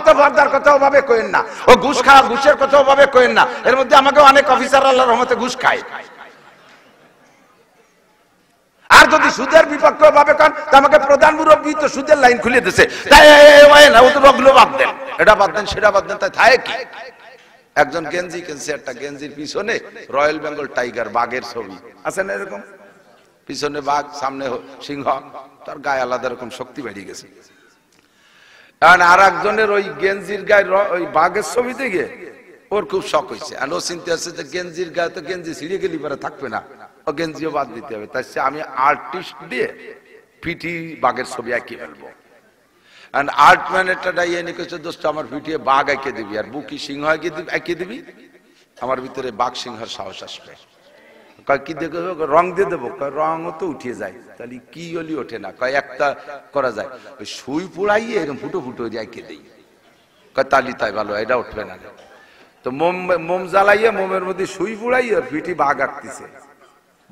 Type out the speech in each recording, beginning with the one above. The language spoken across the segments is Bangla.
অতফারদার কথা ওভাবে কইেন না, ও ঘুষ খাওয়া ঘুষের কথা ওভাবে কইেন না। এর মধ্যে আমাকে অনেক অফিসার আল্লাহর রহমতে ঘুষ খায়। আর যদি সুদের বিপক্ষে ভাবে কান আমাকে প্রধান মুরব্বী তো সুদের লাইন খুলে দিয়েছে, তাই না ও তো রগলো বাদ দেন, এটা বাদ দেন সেটা বাদ দেন, তাই থাকে কি? একজন গেঞ্জি কিনছে, একটা গেঞ্জির পিছনে রয়্যাল বেঙ্গল টাইগার বাঘের ছবি আছে না, এরকম পিছনে বাঘ সামনে সিংহ, তার গায়ে আলাদা এরকম শক্তি বেরিয়ে গেছে। কারণ আর একজনের ওই গেঞ্জির গায়ে ওই বাঘের ছবি দেখে ওর খুব শখ হয়েছে, আর ও চিন্তা আছে যে গেঞ্জির গায়ে তো গেঞ্জি ছিঁড়ে গেলি পরে থাকবে না, ও গেঞ্জিও বাদ দিতে হবে, তাই আমি আর্টিস্ট দিয়ে পিটি বাঘের ছবি আঁকিয়ে ফেলবো। আর্ট ম্যানেরটা ডাইয়ে নিকেছে, দোস্ত আমার পিটিয়ে বাঘ আঁকিয়ে দিবি আর বুকি সিংহ আঁকিয়ে দিবি, আমার ভিতরে বাঘ সিংহের সাহস আসবে। কয় কি দেখো, রং দিয়ে দেবো, রঙও তো উঠিয়ে যায়, তাহলে কি হলি ওঠে না, কয় একটা করা যায়, ওই সুই পুড়াইয়ে এরকম ফুটো ফুটো আঁকিয়ে দিই, কয় তালি তাই ভালো, এটা উঠবে না। তো মোম জ্বালাইয়ে মোমের মধ্যে সুই পুড়াইয়ে পিটি বাঘ আঁকতেছে,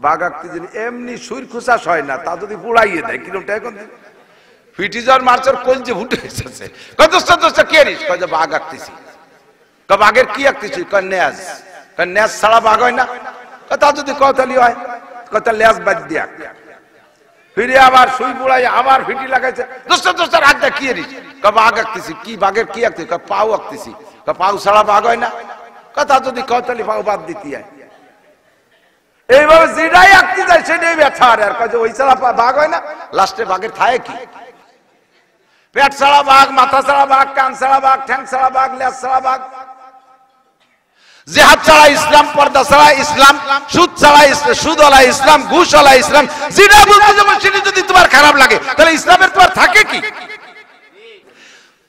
বাঘ আঁকতে যদি এমনি সুইর খুশাস হয় না, তা যদি পুড়াইয়ে দেয় কিরকম এখন ফিটি জ্বর মারচর কলজে ফুটে এসেছে, কয় দোস্ত দোস্ত কে রিস, কয় যে বাঘ আঁকতেছি, কয় বাঘের কি আঁকতেছি, কয় ন্যাজ, কয় ন্যাজ ছাড়া বাঘ হয় না, কথা যদি কতালি হয়, কথা লেজ বাদ দিয়া ফিরে আবার সুই পুড়াই আবার ফিটি লাগাইছে, দোস্ত দোস্ত রাতটা কি রিস, কয় বাঘ আঁকতেছি, কি বাঘের কি আঁকতেছি, কয় পাও আঁকতেছি, কয় পাও ছাড়া বাঘ হয় না, কথা যদি কতালি পাও বাদ দিতে হয়। এইভাবে যেটাই আঁকতে যায় সেটাই ব্যথা, আর কয় যে ওই ছাড়া বাঘ হয় না, লাস্টে বাঘের থায় কি, পেট ছাড়া বাঘ, মাথা ছাড়া বাঘ, কান ছাড়া বাঘ, ঠ্যাং ছাড়া বাঘ, লেজ ছাড়া বাঘ, জিহাদ ছাড়া ইসলাম, পর্দা ছাড়া ইসলাম, সুদ ছাড়া সুদওয়ালা ইসলাম, ঘুষওয়ালা ইসলাম, যেটা বলতে যাবো সেটা যদি তোমার খারাপ লাগে তাহলে ইসলামের তোমার থাকে কি?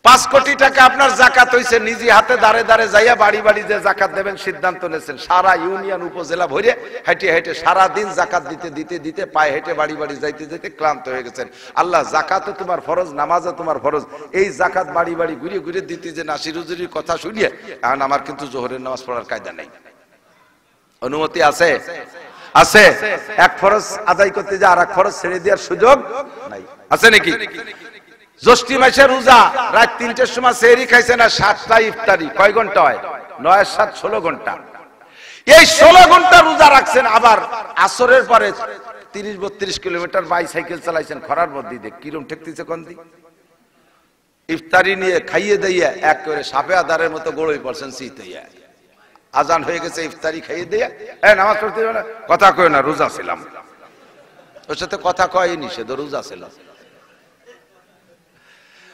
5 কোটি টাকা আপনার জাকাত হইছে, নিজে হাতে দাঁড়ে দাঁড়ে যাইয়া বাড়ি বাড়ি যে জাকাত দেবেন সিদ্ধান্ত নিয়েছেন, সারা ইউনিয়ন উপজেলা ভরে হেঁটে হেঁটে সারা দিন জাকাত দিতে দিতে দিতে পায়ে হেঁটে বাড়ি বাড়ি যাইতে যেতে ক্লান্ত হয়ে গেছেন। আল্লাহ জাকাতও তোমার ফরজ, নামাজও তোমার ফরজ, এই জাকাত বাড়ি বাড়ি ঘুরে ঘুরে দিতে যে নাসির হুজুরির কথা শুনিয়ে এখন আমার কিন্তু জোহরের নামাজ পড়ার কায়দা নেই, অনুমতি আছে? আছে। এক ফরজ আদায় করতে যা আর এক ফরজ ছেড়ে দেওয়ার সুযোগ নাই, আছে নাকি? জ্যৈষ্ঠ মাসের রোজা, রাত 3টার সময় সেহরি খাইছে না, 7টা ইফতারি, কয় ঘন্টা হয়? 9 আর 7 16 ঘন্টা। এই 16 ঘন্টা রোজা রাখছেন, আবার আসরের পরে 30-32 কিলোমিটার বাইসাইকেল চালাইছেন খরার মধ্যে, দেখ কিরম ঠেকতেছে কোন দিক, ইফতারি নিয়ে খাইয়ে দিয়ে এক করে সাপে আদারের মতো গড়ই পড়ছেন শীতাইয়া, আজান হয়ে গেছে, ইফতারি খাইয়ে দিয়ে নামাজ পড়তে হবে না, কথা কয় না, রোজা ছিলাম, ওর সাথে কথা কয়নি, সে তো রোজা ছিল।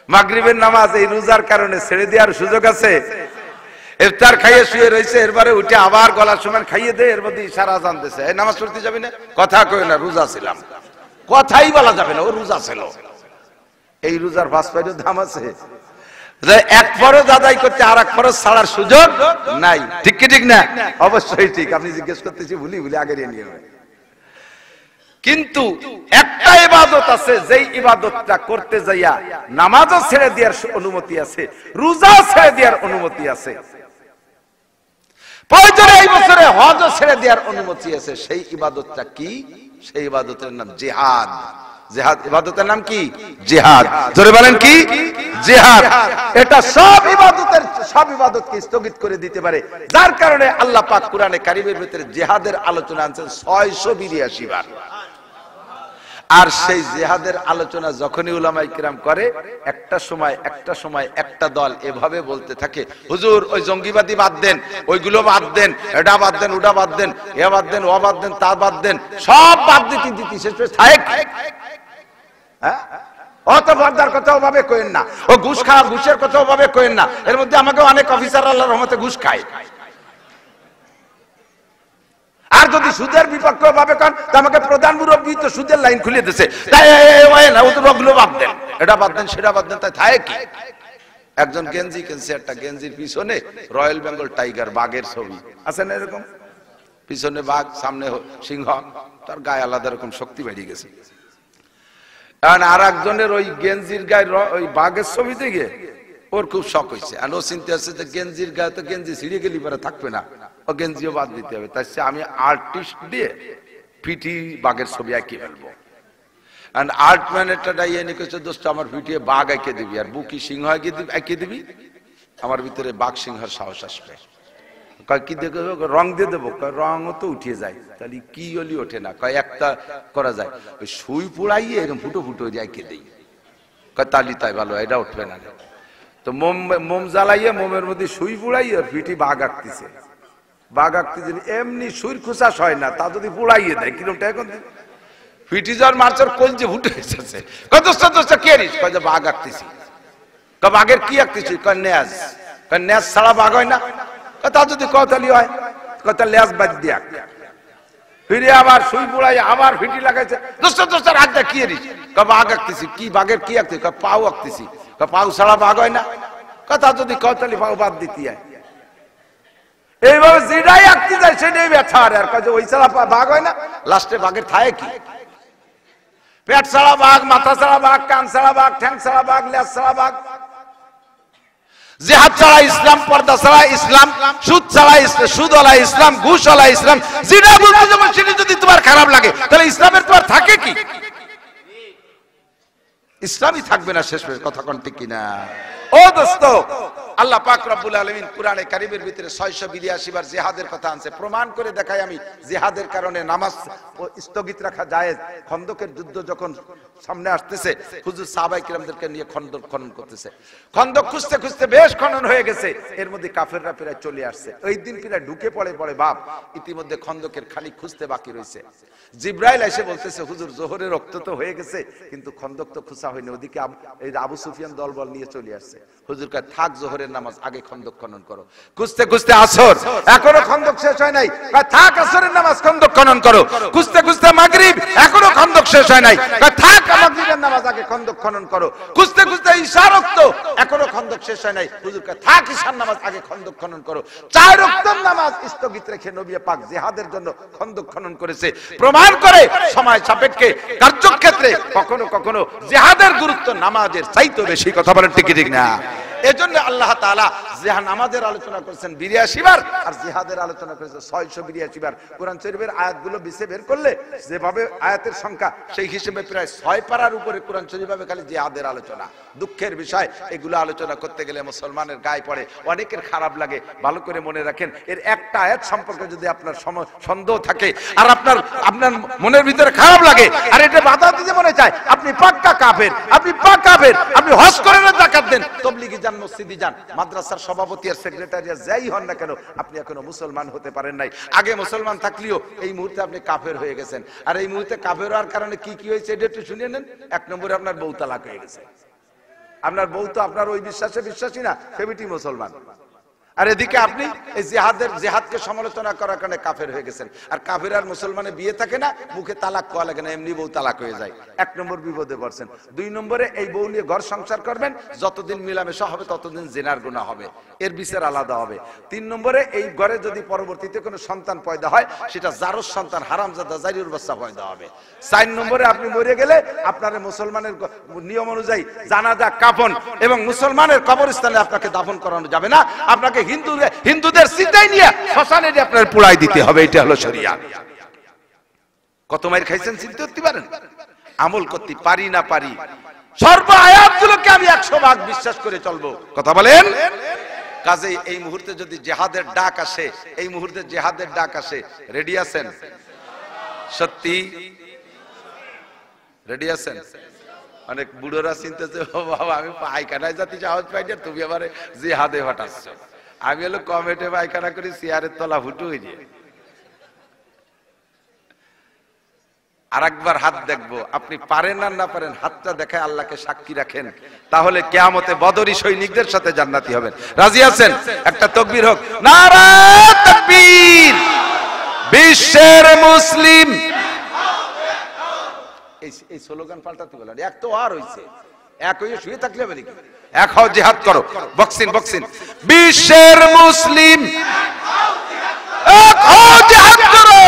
মাগরিবের নামাজ এই রোজার কারণে ছেড়ে দেওয়ার সুযোগ আছে? ইফতার খাইয়ে শুয়ে রয়েছে, এরপরে উঠে আবার গলার সময় খাইয়ে দেয়, এর মধ্যে ইশারা জানতেছে এই নামাজ পড়তে যাবি না, কথা কয় না, রোজা ছিলাম, কথাই বলা যাবে না, ও রোজা ছিল। এই রোজার 5 পাইয়ের দাম আছে, এক ফরজ আদায় করতে আর এক ফরজ ছাড়ার সুযোগ নাই, ঠিক কি ঠিক না? অবশ্যই ঠিক, আপনি জিজ্ঞেস করতেছি ভুলি ভুলি আগে নিয়ে নেবেন। কিন্তু একটা ইবাদত আছে, যেই ইবাদতটা করতে যাইয়া নামাজও ছেড়ে দেওয়ার অনুমতি আছে, রোজা ছেড়ে দেওয়ার অনুমতি আছে, প্রয়োজনে এই বছরে হজও ছেড়ে দেওয়ার অনুমতি আছে। সেই ইবাদতটা কি? সেই ইবাদতের নাম জিহাদ। জিহাদ ইবাদতের নাম কি? জিহাদ। জোরে বলেন কি? জিহাদ। এটা সব ইবাদতকে স্থগিত করে দিতে পারে, যার কারণে আল্লাহ পাক কোরআনে কারিমের ভিতরে জিহাদের আলোচনা আনছেন 682 বার। আর সেই জিহাদের আলোচনা যখনই উলামায়ে কিরাম করে, একটা সময় একটা দল এভাবে বলতে থাকে, হুজুর ওই জঙ্গিবাদী বাদ দেন, ওইগুলো বাদ দেন, এটা বাদ দেন, ওটা বাদ দেন, এ বাদ দেন, ও বাদ দেন, তা বাদ দেন, সব বাদ দিতে দিতে শেষ থাকে। হ্যাঁ, অতফারদার কথা ওভাবে কইেন না, ও ঘুষ খাওয়া ঘুষের কথা ওভাবে কইেন না। এর মধ্যে আমাকে অনেক অফিসার আল্লাহর রহমতে ঘুষ খায়। আর যদি সুদের বিপক্ষে ভাবে কান আমাকে প্রধান মুরব্বী তো সুদের লাইন খুলে দিয়েছে, তাই না ও তো রগলো বাদ দেন, এটা বাদ দেন, সেটা বাদ দেন, তাই থাকে কি? একজন গেঞ্জি কিনছে, একটা গেঞ্জির পিছনে রয়্যাল বেঙ্গল টাইগার বাঘের ছবি আছে না, এরকম পিছনে বাঘ সামনে সিংহ, তার গায়ে আলাদা রকম শক্তি বেরিয়ে গেছে। কারণ আর একজনের ওই গেঞ্জির গায়ে ওই বাঘের ছবি দেখে ওর খুব শখ হয়েছে, আর ও চিন্তা আছে যে গেঞ্জির গায়ে তো গেঞ্জি ছিঁড়ে গেলি পরে থাকবে না, ও গেঞ্জিও বাদ দিতে হবে, তাই আমি আর্টিস্ট দিয়ে পিটি বাঘের ছবি আঁকিয়ে ফেলবো। আর আর্ট ম্যানেরটা ডাইয়ে নিকেছে, দোস্ত আমার পিটিয়ে বাঘ আঁকিয়ে দিবি আর বুকি সিংহ আঁকিয়ে দিবি, আমার ভিতরে বাঘ সিংহের সাহস আসবে। কয় কি দেখো, রং দিয়ে দেবো? কয় রঙও তো উঠিয়ে যায়। তাহলে কি হলি ওঠে না? কয় একটা করা যায়, ওই সুই পুড়াইয়ে এরকম ফুটো ফুটো রেখে দেই। কয় তালি তাই ভালো, এটা উঠবে না। তো মোম জ্বালাইয়ে মোমের মধ্যে সুই পুড়াইয়ে পিঠি বাঘ আঁকতেছে। বাঘ আঁকতেছে এমনি সুইর খুশাস হয় না, তা যদি পুড়াইয়ে দেয় কিরমটা এখন পিঠি জ্বর মারছর কলজে ফুটে এসেছে। কয় দোস্ত দোস্ত কে রিস? কয় যে বাঘ আঁকতেছি। কয় বাঘের কি আঁকতেছি? কয় ন্যাজ। কয় ন্যাজ ছাড়া বাঘ হয় না? তা যদি কতালি হয়, কথা লেজ বাদ দিয়া ফিরে আবার সুই পুড়াই আবার ফিটি লাগাইছে। দোস্ত দোস্ত রাত কি রিস? কয় বাঘ আঁকতেছি। কি বাঘের কি আঁকতেছি? কয় পাও আঁকতেছি। কয় পাও ছাড়া বাঘ হয় না? কথা যদি কতালি পাও বাদ দিতে হয়। এইভাবে যেটাই আঁকতে যায় সেটাই ব্যথা। আর কয় যে ওই ছাড়া বাঘ হয় না। লাস্টে বাঘের থায় কি? পেট ছাড়া বাঘ, মাথা ছাড়া বাঘ, কান ছাড়া বাঘ, ঠ্যাং ছাড়া বাঘ, লেজ ছাড়া বাঘ। জিহাদ ছাড়া ইসলাম, পর্দা ছাড়া ইসলাম, সুদ ছাড়া ইসলাম, সুদওয়ালা ইসলাম, ঘুষওয়ালা ইসলাম। যেটা বলতে যাবো সেটা যদি তোমার খারাপ লাগে তাহলে ইসলামের তোমার থাকে কি? ইসলামই থাকবে না শেষ কথা কোন ঠিক কিনা? ও দোস্ত, আল্লাহ পাক রব্বুল আলামিন কুরআনে কারীমের ভিতরে 682 বার জিহাদের কথা আনছে। প্রমাণ করে দেখাই আমি জিহাদের কারণে নামাজ স্থগিত রাখা জায়েজ। খন্দকের যুদ্ধ যখন সামনে আসতেছে, হুজুর সাহাবায়ে কিরামদেরকে নিয়ে খন্দক খনন করতেছে। খন্দক খুঁজতে খুঁজতে বেশ খনন হয়ে গেছে। এর মধ্যে কাফেররা প্রায় চলে আসছে। ওই দিন প্রায় ঢুকে পড়ে বাপ, ইতিমধ্যে খন্দকের খালি খুঁজতে বাকি রয়েছে। জিবরাইল এসে বলতেছে, হুজুর জোহরের রক্ত তো হয়ে গেছে, কিন্তু খন্দক তো খুঁজা হয়নি। ওদিকে এই আবু সুফিয়ান দলবল নিয়ে চলে আসছে। হুজুর কয় থাক, জোহরের নামাজ আগে খন্দক খনন করো। খুঁজতে খুঁজতে আসর, এখনো খন্দক শেষ হয় নাই। কয় থাক, আসরের নামাজ খন্দক খনন করো। খুঁজতে খুঁজতে মাগরিব, এখনো খন্দক শেষ হয় নাই। কয় থাক, মাগরিবের নামাজ আগে খন্দক খনন করো। খুঁজতে খুঁজতে ঈশা রক্ত, এখনো খন্দক শেষ হয় নাই। হুজুর কয় থাক, ঈশার নামাজ আগে খন্দক খনন করো। 4 ওয়াক্তের নামাজ স্থগিত রেখে নবী পাক জিহাদের জন্য খন্দক খনন করেছে। প্রমাণ করে সময় সাপেক্ষে কার্যক্ষেত্রে কখনো কখনো জিহাদের গুরুত্ব নামাজের চাইতে বেশি। কথা বলেন ঠিক ঠিক না? এজন্য আল্লাহ তাআলা জিহাদ নামাজের আলোচনা করেছেন 82 বার, আর জিহাদের আলোচনা করেছেন 682 বার। কোরআন শরীফের আয়াতগুলো বিছে বের করলে যেভাবে আয়াতের সংখ্যা, সেই হিসেবে প্রায় 6 পারার উপরে কোরআন শরীফে খালি জিহাদের আলোচনা। দুঃখের বিষয়, এগুলো আলোচনা করতে গেলে মুসলমানের গায়ে পড়ে, অনেকের খারাপ লাগে। ভালো করে মনে রাখেন, এর একটা আয়াত সম্পর্কে যদি আপনার সন্দেহ থাকে আর আপনার মনের ভিতরে খারাপ লাগে, আর এটা বাধা দিতে মনে চায়, আপনি পাক্কা কাফের, আপনি হজ করেন না, যাকাত দেন, তাবলীগি যান, মসজিদে যান, মাদ্রাসার সভাপতি আর সেক্রেটারি যাই হন না কেন, আপনি এখনো মুসলমান হতে পারেন নাই। আগে মুসলমান থাকলেও এই মুহূর্তে আপনি কাফের হয়ে গেছেন। আর এই মুহূর্তে কাফের হওয়ার কারণে কি কি হয়েছে এটা একটু শুনিয়ে নেন। 1 নম্বরে আপনার বউ তালাক হয়ে গেছে। আপনার বউ তো আপনার ওই বিশ্বাসে বিশ্বাসী না, সে বেটি মুসলমান। আর এদিকে আপনি এই জিহাদকে সমালোচনা করার কারণে কাফের হয়ে গেছেন। আর কাফের আর মুসলমানের বিয়ে থাকে না, মুখে তালাক কোয়া লাগে না, এমনি বউ তালাক হয়ে যায়। 1 নম্বর বিপদে পড়ছেন। 2 নম্বরে এই বউ নিয়ে ঘর সংসার করবেন, যতদিন মিলামেশা হবে ততদিন জিনার গুনাহ হবে, এর বিচার আলাদা হবে। 3 নম্বরে এই ঘরে যদি পরবর্তীতে কোনো সন্তান পয়দা হয়, সেটা জারজ সন্তান, হারামজাদা জারির বাচ্চা পয়দা হবে। 4 নম্বরে আপনি মরে গেলে আপনার মুসলমানের নিয়ম অনুযায়ী জানাজা, কাফন এবং মুসলমানের কবরস্থানে আপনাকে দাফন করানো যাবে না, আপনাকে হিন্দুদের চিতায় নিয়ে শ্মশানে আপনার পুড়াই দিতে হবে। এটা হলো শরিয়া। কত মাইর খাইছেন চিন্তা করতে পারেন? আমল করতে পারি না পারি, সর্ব আয়াতগুলোকে আমি 100 ভাগ বিশ্বাস করে চলবো। কথা বলেন? কাজেই এই মুহূর্তে যদি জিহাদের ডাক আসে, এই মুহূর্তে জিহাদের ডাক আসে, রেডি আছেন? সত্যি রেডি আছেন? অনেক বুড়োরা চিন্তাছে, ও বাবা আমি পায়খানায় যাতে সাহস পাই না, তুমি আবার জিহাদে হঠাৎ। আমি হলো কমেটে পায়খানা করি, চেয়ারের তলা ফুটু হয়ে যায়। আর একবার হাত দেখবো, আপনি পারেন আর না পারেন, হাতটা দেখায় আল্লাহকে সাক্ষী রাখেন, তাহলে কিয়ামতে বদরী সৈনিকদের সাথে জান্নাতি হবেন। রাজি আছেন? একটা তাকবীর হোক, নারা তাকবীর। বিশ্বের মুসলিম, এই স্লোগান পাল্টাতে বলেন। এক তো আর হইছে, এক হয়ে শুয়ে থাকলে হবে নাকি? এক হও, জিহাদ করো, বক্সিং। বিশ্বের মুসলিম এক হও, জিহাদ করো।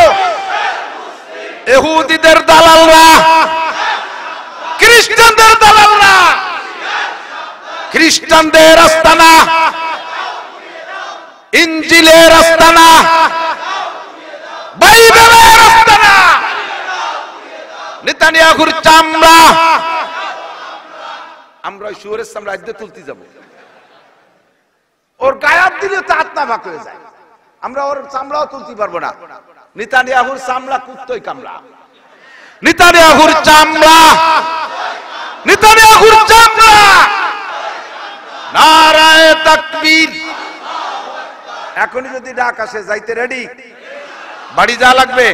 ইহুদিদের দালালরা, খ্রিস্টানদের দালালরা, খ্রিস্টানদের আস্তানা, ইনজিলের আস্তানা, বাইবেলের আস্তানা, নেতানিয়াহুর চামড়া আমরা ওই শুয়োরের চামড়া আজকে তুলতে যাব। ওর গায়াত দিলে তো আত্মা ভাগ হয়ে যায়। আমরা ওর চামড়াও তুলতে পারবো না। নেতানিয়াহুর চামড়া কুত্তই কামড়া, নেতানিয়াহুর চামড়া, নেতানিয়াহুর চামড়া। নারায়ে তাকবীর। এখনই যদি ডাক আসে যাইতে রেডি? বাড়ি যা লাগবে,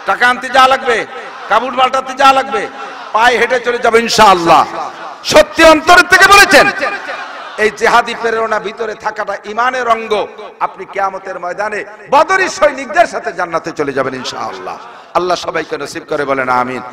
টাকা আনতে যা লাগবে, কাপড় পাল্টাতে যা লাগবে, পায়ে হেঁটে চলে যাবে ইনশাআল্লাহ। সত্যি অন্তরের থেকে বলেছেন। এই জিহাদি প্রেরণা ভিতরে থাকাটা ঈমানের অঙ্গ। আপনি কিয়ামতের ময়দানে বদরী সৈনিকদের সাথে জান্নাতে চলে যাবেন ইনশাআল্লাহ। আল্লাহ সবাইকে নসিব করে বলেন আমিন।